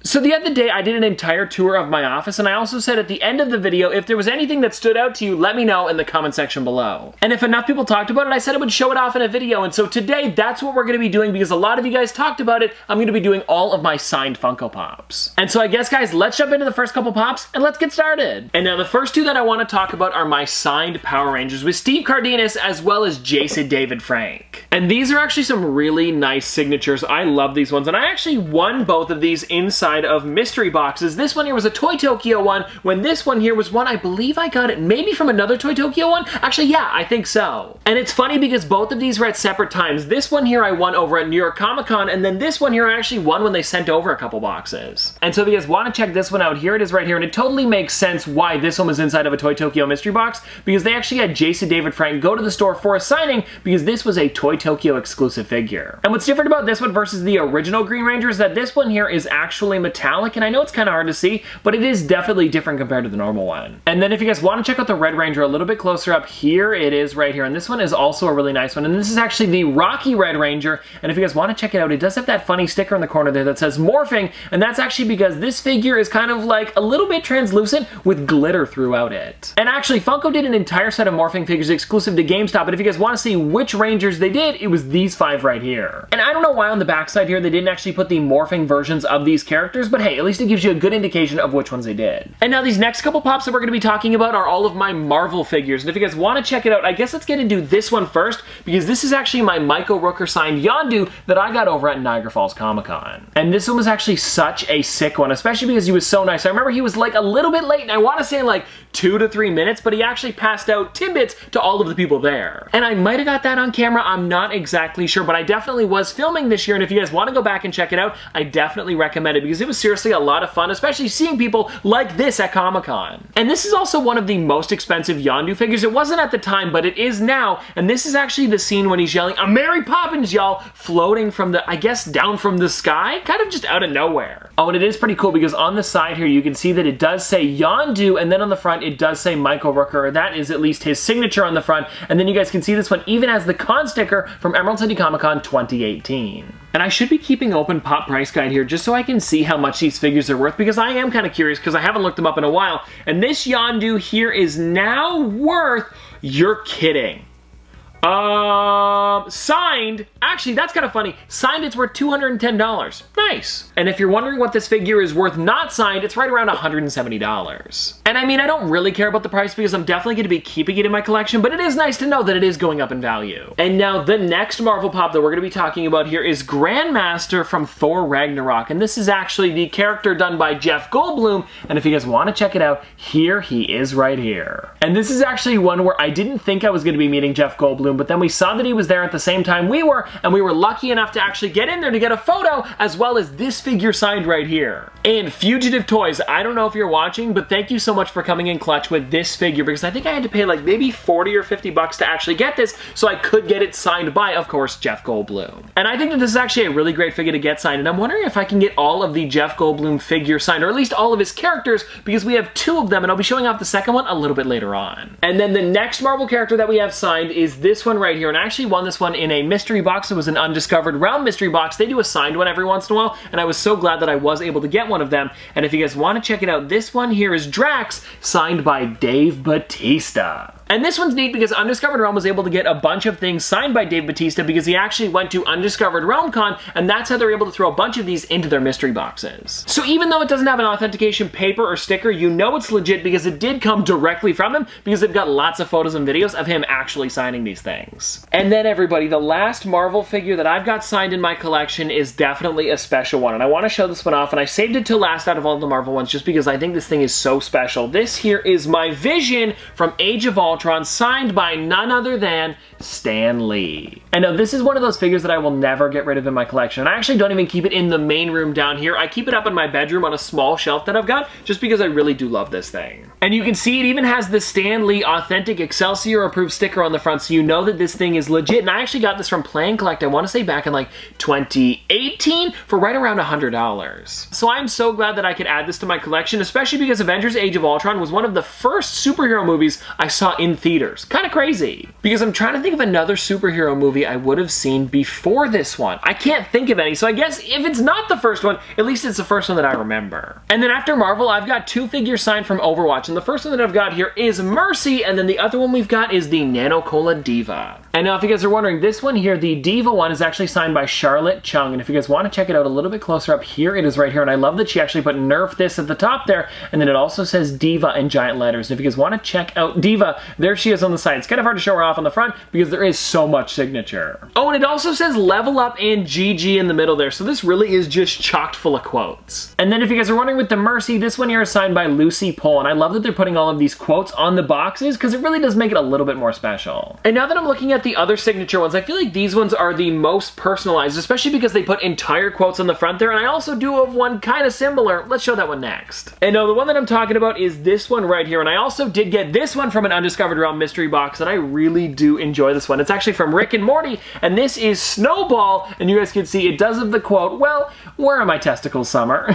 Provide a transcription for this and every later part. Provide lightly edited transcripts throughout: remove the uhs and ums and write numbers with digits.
So the other day I did an entire tour of my office, and I also said at the end of the video, if there was anything that stood out to you, let me know in the comment section below. And if enough people talked about it, I said I would show it off in a video, and so today that's what we're going to be doing because a lot of you guys talked about it. I'm going to be doing all of my signed Funko Pops. And so I guess, guys, let's jump into the first couple pops and let's get started. And now the first two that I want to talk about are my signed Power Rangers with Steve Cardenas as well as Jason David Frank. And these are actually some really nice signatures. I love these ones, and I actually won both of these inside of mystery boxes. This one here was a Toy Tokyo one, when this one here was one I believe I got it maybe from another Toy Tokyo one. Actually, yeah, I think so. And it's funny because both of these were at separate times. This one here I won over at New York Comic Con, and then this one here I actually won when they sent over a couple boxes. And so if you guys want to check this one out, here it is right here, and it totally makes sense why this one was inside of a Toy Tokyo mystery box, because they actually had Jason David Frank go to the store for a signing because this was a Toy Tokyo exclusive figure. And what's different about this one versus the original Green Ranger is that this one here is actually metallic, and I know it's kind of hard to see, but it is definitely different compared to the normal one. And then if you guys want to check out the Red Ranger a little bit closer up, here it is right here, and this one is also a really nice one, and this is actually the Rocky Red Ranger, and if you guys want to check it out, it does have that funny sticker in the corner there that says morphing, and that's actually because this figure is kind of like a little bit translucent with glitter throughout it. And actually, Funko did an entire set of morphing figures exclusive to GameStop, and if you guys want to see which Rangers they did, it was these 5 right here. And I don't know why on the backside here they didn't actually put the morphing versions of these characters, but hey, at least it gives you a good indication of which ones they did. And now these next couple pops that we're going to be talking about are all of my Marvel figures, and if you guys want to check it out, I guess let's get into this one first, because this is actually my Michael Rooker signed Yondu that I got over at Niagara Falls Comic Con. And this one was actually such a sick one, especially because he was so nice. I remember he was like a little bit late, and I want to say like 2 to 3 minutes, but he actually passed out tidbits to all of the people there. And I might have got that on camera, I'm not exactly sure, but I definitely was filming this year, and if you guys want to go back and check it out, I definitely recommend it because it was seriously a lot of fun, especially seeing people like this at Comic-Con. And this is also one of the most expensive Yondu figures. It wasn't at the time, but it is now, and this is actually the scene when he's yelling, "I'm Mary Poppins, y'all," floating from the, I guess, down from the sky, kind of just out of nowhere. Oh, and it is pretty cool because on the side here, you can see that it does say Yondu, and then on the front, it does say Michael Rooker. That is at least his signature on the front, and then you guys can see this one even has the con sticker from Emerald City Comic Con 2018. And I should be keeping open Pop Price Guide here just so I can see how much these figures are worth, because I am kind of curious because I haven't looked them up in a while. And this Yondu here is now worth, you're kidding, signed, actually that's kind of funny, signed it's worth $210. Nice. And if you're wondering what this figure is worth not signed, it's right around $170. And I mean, I don't really care about the price because I'm definitely going to be keeping it in my collection, but it is nice to know that it is going up in value. And now the next Marvel Pop that we're going to be talking about here is Grandmaster from Thor Ragnarok, and this is actually the character done by Jeff Goldblum, and if you guys want to check it out, here he is right here. And this is actually one where I didn't think I was going to be meeting Jeff Goldblum, but then we saw that he was there at the same time we were, and we were lucky enough to actually get in there to get a photo, as well as this figure signed right here. And Fugitive Toys, I don't know if you're watching, but thank you so much for coming in clutch with this figure, because I think I had to pay like maybe 40 or 50 bucks to actually get this, so I could get it signed by, of course, Jeff Goldblum. And I think that this is actually a really great figure to get signed, and I'm wondering if I can get all of the Jeff Goldblum figures signed, or at least all of his characters, because we have 2 of them, and I'll be showing off the second one a little bit later on. And then the next Marvel character that we have signed is this one right here, and I actually won this one in a mystery box. It was an Undiscovered Realm mystery box. They do a signed one every once in a while, and I was so glad that I was able to get one of them. And if you guys want to check it out, this one here is Drax, signed by Dave Bautista. And this one's neat because Undiscovered Realm was able to get a bunch of things signed by Dave Bautista because he actually went to Undiscovered Realm Con, and that's how they're able to throw a bunch of these into their mystery boxes. So even though it doesn't have an authentication paper or sticker, you know it's legit because it did come directly from him, because they've got lots of photos and videos of him actually signing these things. And then everybody, the last Marvel figure that I've got signed in my collection is definitely a special one, and I want to show this one off, and I saved it till last out of all the Marvel ones just because I think this thing is so special. This here is my Vision from Age of Ultron, signed by none other than Stan Lee. And now this is one of those figures that I will never get rid of in my collection, and I actually don't even keep it in the main room down here. I keep it up in my bedroom on a small shelf that I've got, just because I really do love this thing. And you can see it even has the Stan Lee Authentic Excelsior Approved sticker on the front, so you know that this thing is legit. And I actually got this from Play and Collect, I want to say back in like 2018 for right around $100. So I'm so glad that I could add this to my collection, especially because Avengers Age of Ultron was one of the first superhero movies I saw in in theaters. Kind of crazy. Because I'm trying to think of another superhero movie I would have seen before this one. I can't think of any, so I guess if it's not the first one, at least it's the first one that I remember. And then after Marvel, I've got 2 figures signed from Overwatch, and the first one that I've got here is Mercy, and then the other one we've got is the Nano Cola Diva. And now if you guys are wondering, this one here, the Diva one, is actually signed by Charlotte Chung, and if you guys want to check it out a little bit closer up, here it is right here, and I love that she actually put Nerf this at the top there, and then it also says Diva in giant letters. And if you guys want to check out Diva, there she is on the side. It's kind of hard to show her off on the front because there is so much signature. Oh, and it also says Level Up and GG in the middle there, so this really is just chocked full of quotes. And then if you guys are wondering with the Mercy, this one here is signed by Lucy Pohl, and I love that they're putting all of these quotes on the boxes because it really does make it a little bit more special. And now that I'm looking at the other signature ones, I feel like these ones are the most personalized, especially because they put entire quotes on the front there, and I also do have one kind of similar. Let's show that one next. And no, the one that I'm talking about is this one right here, and I also did get this one from an Undiscovered Realm mystery box, and I really do enjoy this one. It's actually from Rick and Morty, and this is Snowball, and you guys can see it does have the quote, well, where are my testicles, Summer?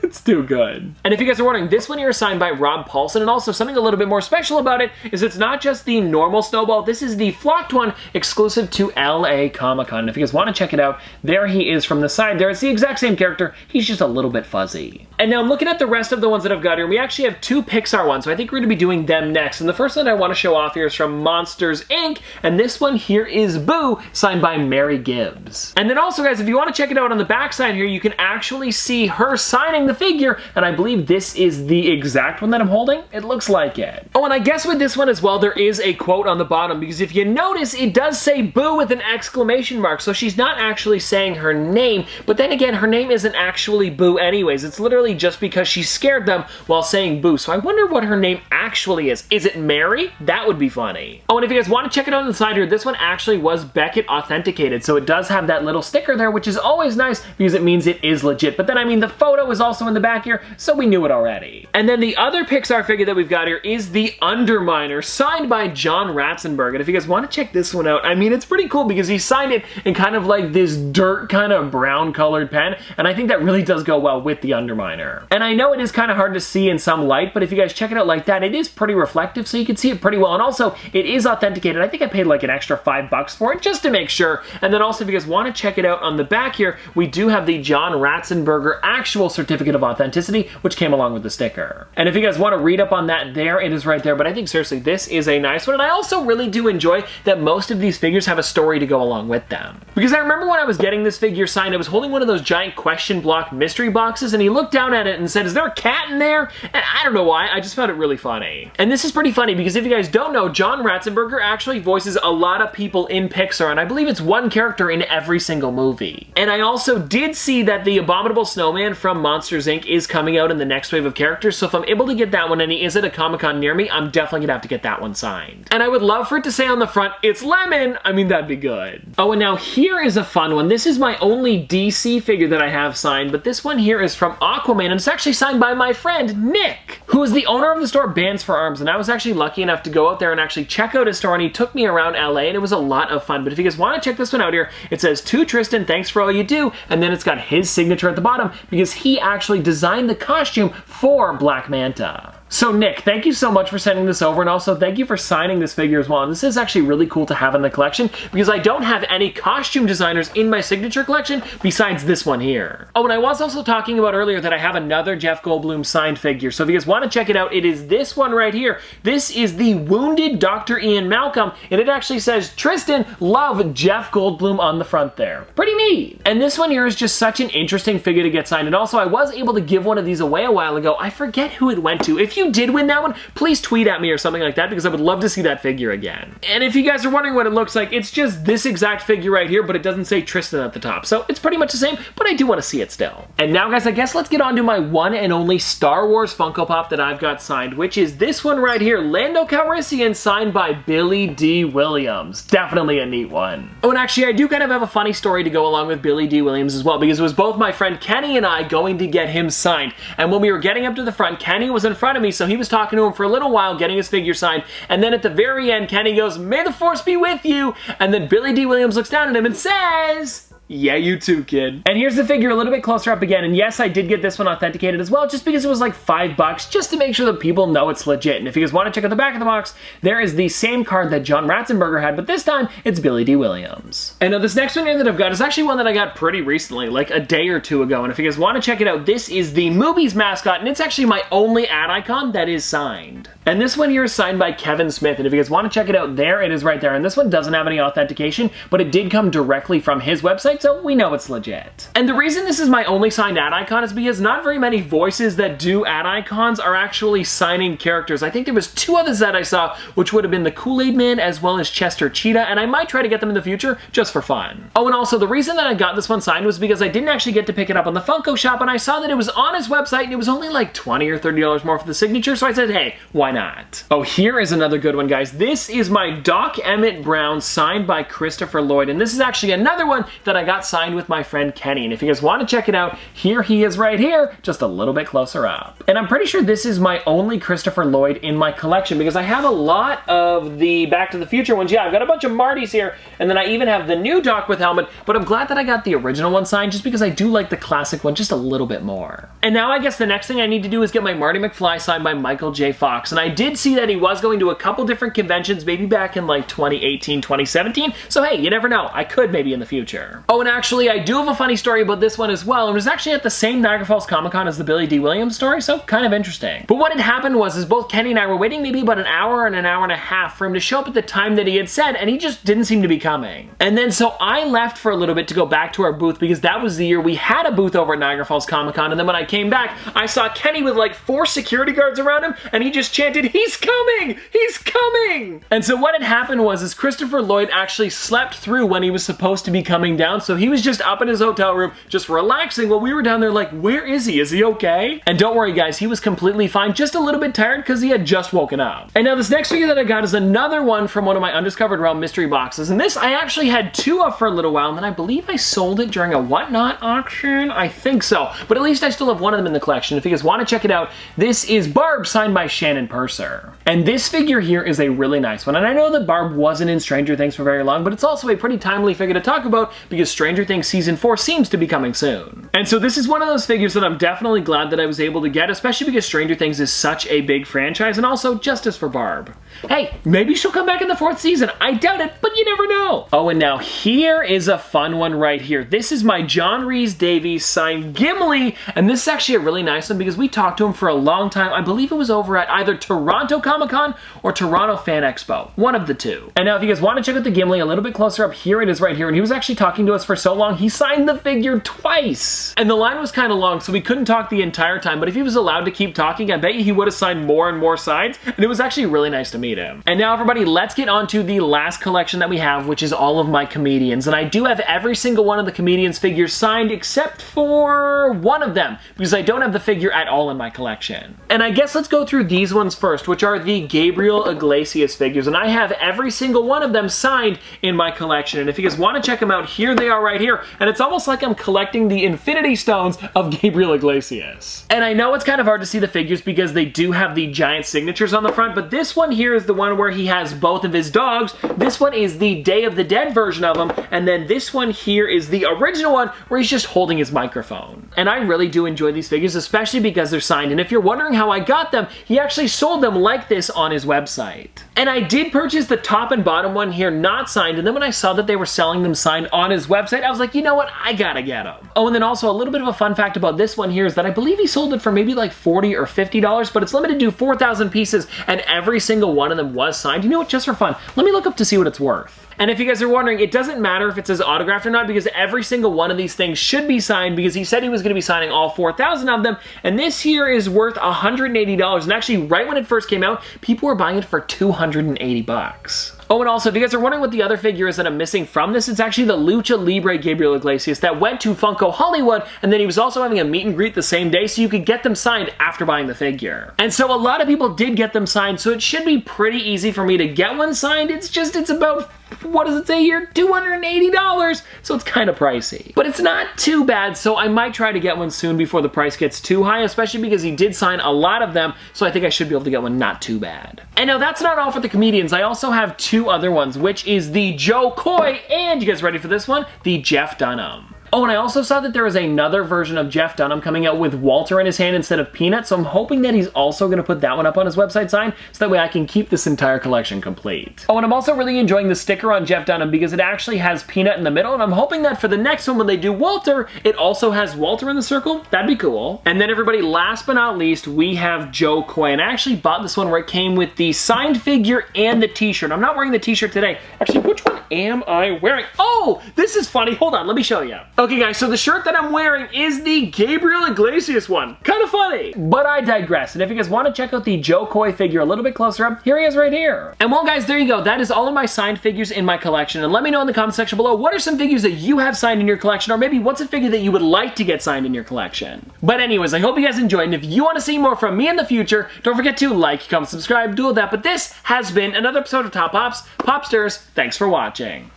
It's too good. And if you guys are wondering, this one here is signed by Rob Paulson, and also something a little bit more special about it is it's not just the normal Snowball, this is the flocked one exclusive to LA Comic-Con. And if you guys want to check it out, there he is from the side there. It's the exact same character, he's just a little bit fuzzy. And now I'm looking at the rest of the ones that I've got here, and we actually have 2 Pixar ones, so I think we're going to be doing them next. And the first one I want to show off here is from Monsters, Inc., and this one here is Boo, signed by Mary Gibbs. And then also, guys, if you want to check it out on the back side here, you can actually see her signing the figure, and I believe this is the exact one that I'm holding. It looks like it. Oh, and I guess with this one as well, there is a quote on the bottom, because if you notice, it does say Boo with an exclamation mark, so she's not actually saying her name, but then again, her name isn't actually Boo anyways. It's literally just because she scared them while saying Boo, so I wonder what her name actually is. Is it Mary? That would be funny. Oh, and if you guys want to check it out on the side here, this one actually was Beckett authenticated, so it does have that little sticker there, which is always nice because it means it is legit. But then, I mean, the photo is also in the back here, so we knew it already. And then the other Pixar figure that we've got here is the Underminer, signed by John Ratzenberg. And if you guys want to check this one out, I mean, it's pretty cool because he signed it in kind of like this dirt kind of brown colored pen, and I think that really does go well with the Underminer. And I know it is kind of hard to see in some light, but if you guys check it out like that, it is pretty reflective, so you can see it pretty well. And also, it is authenticated. I think I paid like an extra $5 for it just to make sure. And then also, if you guys want to check it out on the back here, we do have the John Ratzenberger actual certificate of authenticity, which came along with the sticker. And if you guys want to read up on that there, it is right there. But I think seriously, this is a nice one. And I also really do enjoy that most of these figures have a story to go along with them. Because I remember when I was getting this figure signed, I was holding one of those giant question block mystery boxes, and he looked down at it and said, "Is there a cat in there?" And I don't know why, I just found it really funny. And this is pretty funny because if you guys don't know, John Ratzenberger actually voices a lot of people in Pixar, and I believe it's one character in every single movie. And I also did see that the Abominable Snowman from Monsters, Inc. is coming out in the next wave of characters, so if I'm able to get that one and he is at a Comic-Con near me, I'm definitely gonna have to get that one signed. And I would love for it to say on the front, "It's Lemon." I mean, that'd be good. Oh, and now here is a fun one. This is my only DC figure that I have signed, but this one here is from Aquaman, and it's actually signed by my friend, Nick, who is the owner of the store Bands for Arms, and I was actually lucky enough to go out there and actually check out his store, and he took me around LA, and it was a lot of fun. But if you guys want to check this one out here, it says, "To Tristan, thanks for all you do," and then it's got his signature at the bottom because he actually designed the costume for Black Manta. So Nick, thank you so much for sending this over, and also thank you for signing this figure as well. And this is actually really cool to have in the collection because I don't have any costume designers in my signature collection besides this one here. Oh, and I was also talking about earlier that I have another Jeff Goldblum signed figure. So if you guys want to check it out, it is this one right here. This is the Wounded Dr. Ian Malcolm, and it actually says, "Tristan, love Jeff Goldblum" on the front there. Pretty neat. And this one here is just such an interesting figure to get signed. And also, I was able to give one of these away a while ago. I forget who it went to. If you did win that one, please tweet at me or something like that because I would love to see that figure again. And if you guys are wondering what it looks like, it's just this exact figure right here, but it doesn't say Tristan at the top. So it's pretty much the same, but I do want to see it still. And now, guys, I guess let's get on to my one and only Star Wars Funko Pop that I've got signed, which is this one right here, Lando Calrissian, signed by Billy D. Williams. Definitely a neat one. Oh, and actually, I do kind of have a funny story to go along with Billy D. Williams as well, because it was both my friend Kenny and I going to get him signed. And when we were getting up to the front, Kenny was in front of me, so he was talking to him for a little while, getting his figure signed, and then at the very end, Kenny goes, "May the Force be with you," and then Billy D. Williams looks down at him and says, Yeah, you too, kid. And here's the figure a little bit closer up again, and yes, I did get this one authenticated as well, just because it was like $5, just to make sure that people know it's legit. And if you guys want to check out the back of the box, there is the same card that John Ratzenberger had, but this time, it's Billy D. Williams. And now this next one here that I've got is actually one that I got pretty recently, like a day or two ago, and if you guys want to check it out, this is the Movies mascot, and it's actually my only ad icon that is signed. And this one here is signed by Kevin Smith, and if you guys want to check it out, there it is right there. And this one doesn't have any authentication, but it did come directly from his website, so we know it's legit. And the reason this is my only signed ad icon is because not very many voices that do ad icons are actually signing characters. I think there was 2 others that I saw, which would have been the Kool-Aid Man as well as Chester Cheetah, and I might try to get them in the future just for fun. Oh, and also the reason that I got this one signed was because I didn't actually get to pick it up on the Funko shop, and I saw that it was on his website, and it was only like $20 or $30 more for the signature, so I said, hey, why not? Oh, here is another good one, guys. This is my Doc Emmett Brown signed by Christopher Lloyd, and this is actually another one that I got signed with my friend Kenny, and if you guys want to check it out, here he is right here, just a little bit closer up. And I'm pretty sure this is my only Christopher Lloyd in my collection, because I have a lot of the Back to the Future ones. Yeah, I've got a bunch of Martys here, and then I even have the new Doc with helmet, but I'm glad that I got the original one signed, just because I do like the classic one just a little bit more. And now I guess the next thing I need to do is get my Marty McFly signed by Michael J. Fox, and I did see that he was going to a couple different conventions, maybe back in like 2018, 2017, so hey, you never know, I could maybe in the future. Oh, and actually, I do have a funny story about this one as well, and it was actually at the same Niagara Falls Comic Con as the Billy D. Williams story, so kind of interesting. But what had happened was both Kenny and I were waiting maybe about an hour and a half for him to show up at the time that he had said, and he just didn't seem to be coming. And then so I left for a little bit to go back to our booth, because that was the year we had a booth over at Niagara Falls Comic Con, and then when I came back, I saw Kenny with like 4 security guards around him, and he just chanted, "He's coming! He's coming!" And so what had happened was Christopher Lloyd actually slept through when he was supposed to be coming down, so he was just up in his hotel room, just relaxing while we were down there like, where is he? Is he okay? And don't worry guys, he was completely fine, just a little bit tired because he had just woken up. And now this next figure that I got is another one from one of my Undiscovered Realm mystery boxes, and this I actually had 2 of for a little while, and then I believe I sold it during a Whatnot auction? I think so, but at least I still have one of them in the collection. If you guys want to check it out, this is Barb signed by Shannon Purser. And this figure here is a really nice one, and I know that Barb wasn't in Stranger Things for very long, but it's also a pretty timely figure to talk about because Stranger Things Season 4 seems to be coming soon. And so this is one of those figures that I'm definitely glad that I was able to get, especially because Stranger Things is such a big franchise, and also justice for Barb. Hey, maybe she'll come back in the 4th season. I doubt it, but you never know. Oh, and now here is a fun one right here. This is my John Rhys-Davies signed Gimli, and this is actually a really nice one because we talked to him for a long time. I believe it was over at either Toronto Comic Con or Toronto Fan Expo, one of the 2. And now if you guys want to check out the Gimli a little bit closer up, here it is right here, and he was actually talking to us for so long, he signed the figure twice. And the line was kind of long, so we couldn't talk the entire time, but if he was allowed to keep talking, I bet you he would have signed more and more signs, and it was actually really nice to meet him. And now everybody, let's get on to the last collection that we have, which is all of my comedians. And I do have every single one of the comedians figures signed except for one of them, because I don't have the figure at all in my collection. And I guess let's go through these ones first, which are the Gabriel Iglesias figures, and I have every single one of them signed in my collection. And if you guys want to check them out, here they are right here, and it's almost like I'm collecting the Infinity Stones of Gabriel Iglesias. And I know it's kind of hard to see the figures because they do have the giant signatures on the front, but this one here is the one where he has both of his dogs. This one is the Day of the Dead version of him, and then this one here is the original one where he's just holding his microphone. And I really do enjoy these figures, especially because they're signed, and if you're wondering how I got them, he actually sold them like this on his website. And I did purchase the top and bottom one here not signed, and then when I saw that they were selling them signed on his website, I was like, you know what, I gotta get them. Oh, and then also a little bit of a fun fact about this one here is that I believe he sold it for maybe like $40 or $50, but it's limited to 4,000 pieces, and every single one of them was signed. You know what, just for fun, let me look up to see what it's worth. And if you guys are wondering, it doesn't matter if it says autographed or not, because every single one of these things should be signed, because he said he was going to be signing all 4,000 of them, and this here is worth $180, and actually right when it first came out, people were buying it for $280. Oh, and also, if you guys are wondering what the other figure is that I'm missing from this, it's actually the Lucha Libre Gabriel Iglesias that went to Funko Hollywood, and then he was also having a meet and greet the same day, so you could get them signed after buying the figure. And so a lot of people did get them signed, so it should be pretty easy for me to get one signed. It's about what does it say here? $280, so it's kind of pricey. But it's not too bad, so I might try to get one soon before the price gets too high, especially because he did sign a lot of them, so I think I should be able to get one not too bad. And now that's not all for the comedians. I also have two other ones, which is the Joe Coy, and you guys ready for this one? The Jeff Dunham. Oh, and I also saw that there is another version of Jeff Dunham coming out with Walter in his hand instead of Peanut, so I'm hoping that he's also going to put that one up on his website sign, so that way I can keep this entire collection complete. Oh, and I'm also really enjoying the sticker on Jeff Dunham because it actually has Peanut in the middle, and I'm hoping that for the next one when they do Walter, it also has Walter in the circle. That'd be cool. And then everybody, last but not least, we have Joe Coy, and I actually bought this one where it came with the signed figure and the t-shirt. I'm not wearing the t-shirt today. Actually, which one am I wearing? Oh, this is funny. Hold on, let me show you. Okay guys, so the shirt that I'm wearing is the Gabriel Iglesias one. Kind of funny. But I digress, and if you guys want to check out the Joe Coy figure a little bit closer up, here he is right here. And well guys, there you go. That is all of my signed figures in my collection, and let me know in the comment section below, what are some figures that you have signed in your collection, or maybe what's a figure that you would like to get signed in your collection. But anyways, I hope you guys enjoyed, and if you want to see more from me in the future, don't forget to like, comment, subscribe, do all that. But this has been another episode of Top Pops. Popsters, thanks for watching.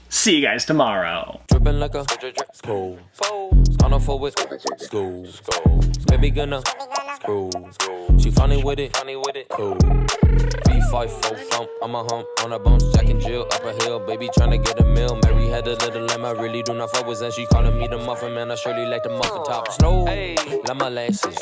See you guys tomorrow. Dripping like a school. On a forward school. Baby gonna screw. She funny with it. Cool. V5 full thump. I'm a hump on a bump. Jack and Jill up a hill. Baby tryna get a meal. Mary had a little lamb. I really do not fuck with, and she calling me the muffin man. I surely like the muffin top. Snow. Like my lashes.